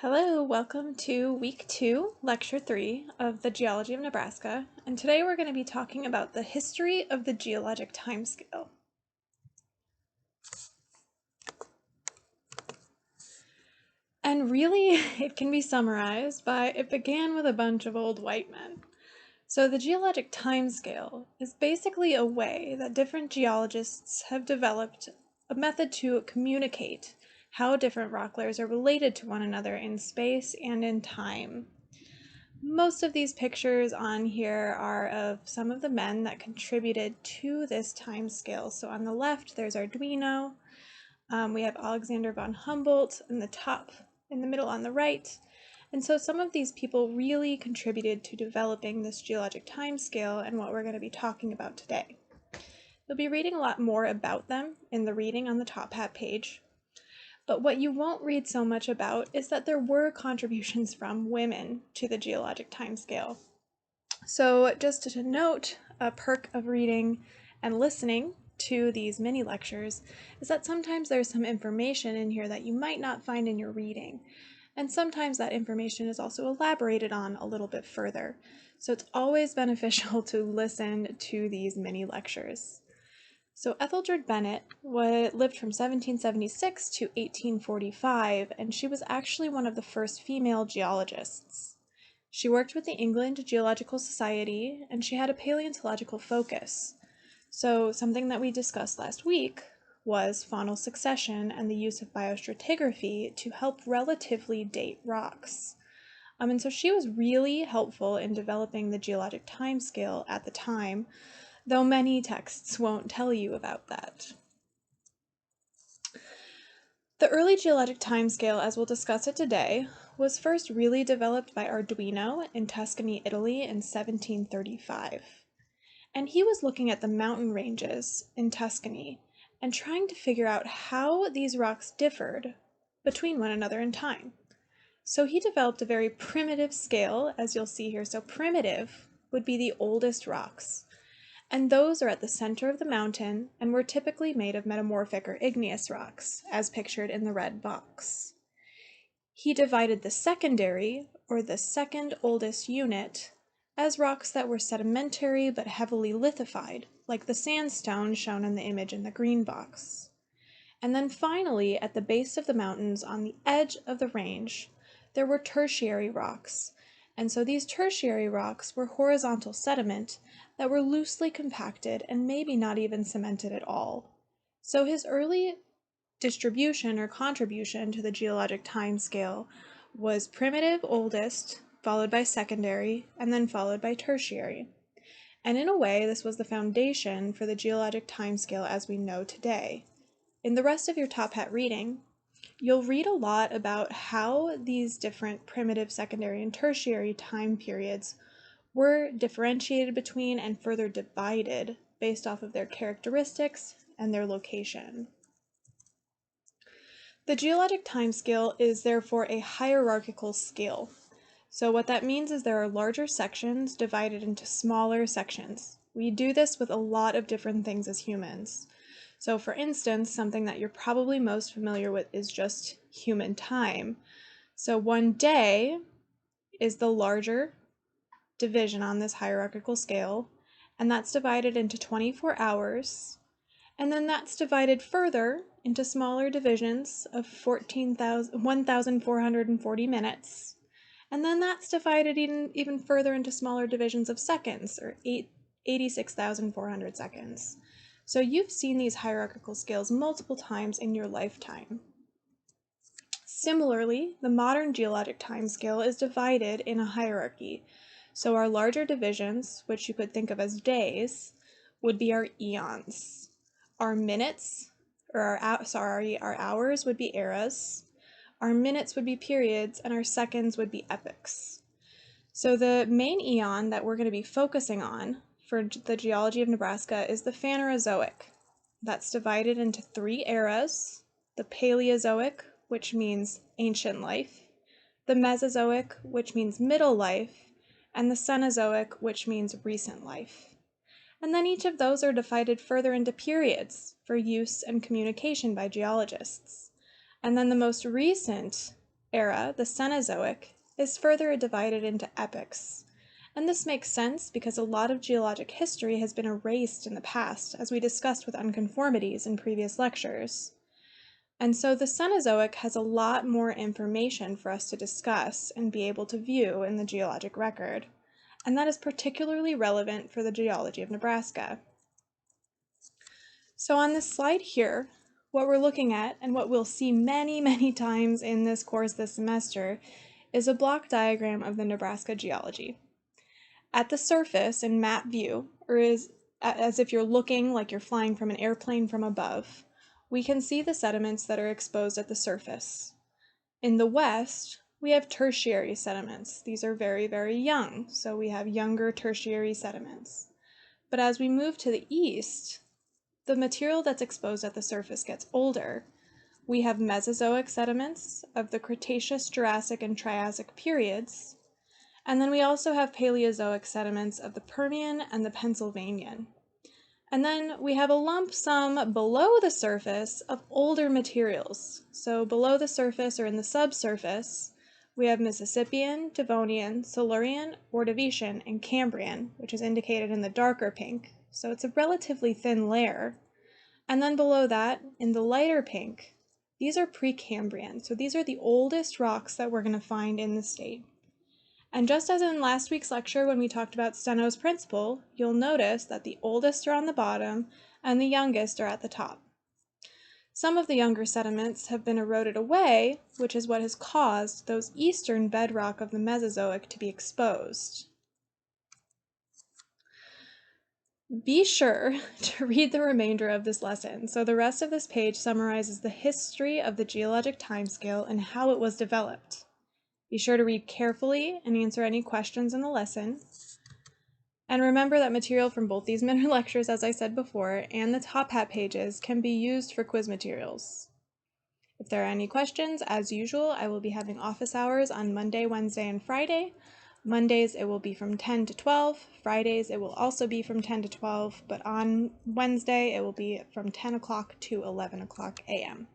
Hello, welcome to week 2, lecture 3 of the Geology of Nebraska, and today we're going to be talking about the history of the geologic timescale. And really, it can be summarized by it began with a bunch of old white men. So the geologic timescale is basically a way that different geologists have developed a method to communicate how different rock layers are related to one another in space and in time. Most of these pictures on here are of some of the men that contributed to this time scale. So on the left, there's Arduino. We have Alexander von Humboldt in the top, in the middle on the right. And so some of these people really contributed to developing this geologic time scale and what we're going to be talking about today. You'll be reading a lot more about them in the reading on the top hat page. But what you won't read so much about is that there were contributions from women to the geologic timescale. So just to note, a perk of reading and listening to these mini lectures is that sometimes there's some information in here that you might not find in your reading. And sometimes that information is also elaborated on a little bit further. So it's always beneficial to listen to these mini lectures. So Ethelred Bennett lived from 1776 to 1845, and she was actually one of the first female geologists. She worked with the England Geological Society, and she had a paleontological focus. So something that we discussed last week was faunal succession and the use of biostratigraphy to help relatively date rocks. And so she was really helpful in developing the geologic timescale at the time, though many texts won't tell you about that. The early geologic timescale, as we'll discuss it today, was first really developed by Arduino in Tuscany, Italy in 1735. And he was looking at the mountain ranges in Tuscany and trying to figure out how these rocks differed between one another in time. So he developed a very primitive scale, as you'll see here. So primitive would be the oldest rocks. And those are at the center of the mountain and were typically made of metamorphic or igneous rocks, as pictured in the red box. He divided the secondary, or the second oldest unit, as rocks that were sedimentary but heavily lithified, like the sandstone shown in the image in the green box. And then finally, at the base of the mountains on the edge of the range, there were tertiary rocks. And so these tertiary rocks were horizontal sediment that were loosely compacted and maybe not even cemented at all. So his early distribution or contribution to the geologic timescale was primitive, oldest, followed by secondary, and then followed by tertiary. And in a way, this was the foundation for the geologic timescale as we know today. In the rest of your top hat reading, you'll read a lot about how these different primitive, secondary, and tertiary time periods were differentiated between and further divided based off of their characteristics and their location. The geologic timescale is therefore a hierarchical scale. So what that means is there are larger sections divided into smaller sections. We do this with a lot of different things as humans. So for instance, something that you're probably most familiar with is just human time. So one day is the larger division on this hierarchical scale, and that's divided into 24 hours, and then that's divided further into smaller divisions of 1,440 minutes, and then that's divided even further into smaller divisions of seconds, or 86,400 seconds. So you've seen these hierarchical scales multiple times in your lifetime. Similarly, the modern geologic timescale is divided in a hierarchy. So our larger divisions, which you could think of as days, would be our eons. Our minutes, or our hours would be eras. Our minutes would be periods, and our seconds would be epochs. So the main eon that we're going to be focusing on for the geology of Nebraska is the Phanerozoic. That's divided into 3 eras: the Paleozoic, which means ancient life, the Mesozoic, which means middle life, and the Cenozoic, which means recent life. And then each of those are divided further into periods for use and communication by geologists. And then the most recent era, the Cenozoic, is further divided into epochs. And this makes sense because a lot of geologic history has been erased in the past, as we discussed with unconformities in previous lectures. And so the Cenozoic has a lot more information for us to discuss and be able to view in the geologic record. And that is particularly relevant for the geology of Nebraska. So on this slide here, what we're looking at, and what we'll see many times in this course this semester, is a block diagram of the Nebraska geology. At the surface in map view, or as if you're looking like you're flying from an airplane from above, we can see the sediments that are exposed at the surface. In the west, we have tertiary sediments. These are very young, so we have younger tertiary sediments. But as we move to the east, the material that's exposed at the surface gets older. We have Mesozoic sediments of the Cretaceous, Jurassic, and Triassic periods. And then we also have Paleozoic sediments of the Permian and the Pennsylvanian. And then we have a lump sum below the surface of older materials. So below the surface or in the subsurface, we have Mississippian, Devonian, Silurian, Ordovician, and Cambrian, which is indicated in the darker pink. So it's a relatively thin layer. And then below that, in the lighter pink, these are Precambrian. So these are the oldest rocks that we're going to find in the state. And just as in last week's lecture when we talked about Steno's principle, you'll notice that the oldest are on the bottom and the youngest are at the top. Some of the younger sediments have been eroded away, which is what has caused those eastern bedrock of the Mesozoic to be exposed. Be sure to read the remainder of this lesson. So the rest of this page summarizes the history of the geologic timescale and how it was developed. Be sure to read carefully and answer any questions in the lesson. And remember that material from both these mini lectures, as I said before, and the Top Hat pages can be used for quiz materials. If there are any questions, as usual, I will be having office hours on Monday, Wednesday, and Friday. Mondays it will be from 10 to 12. Fridays it will also be from 10 to 12, but on Wednesday it will be from 10 o'clock to 11 o'clock a.m.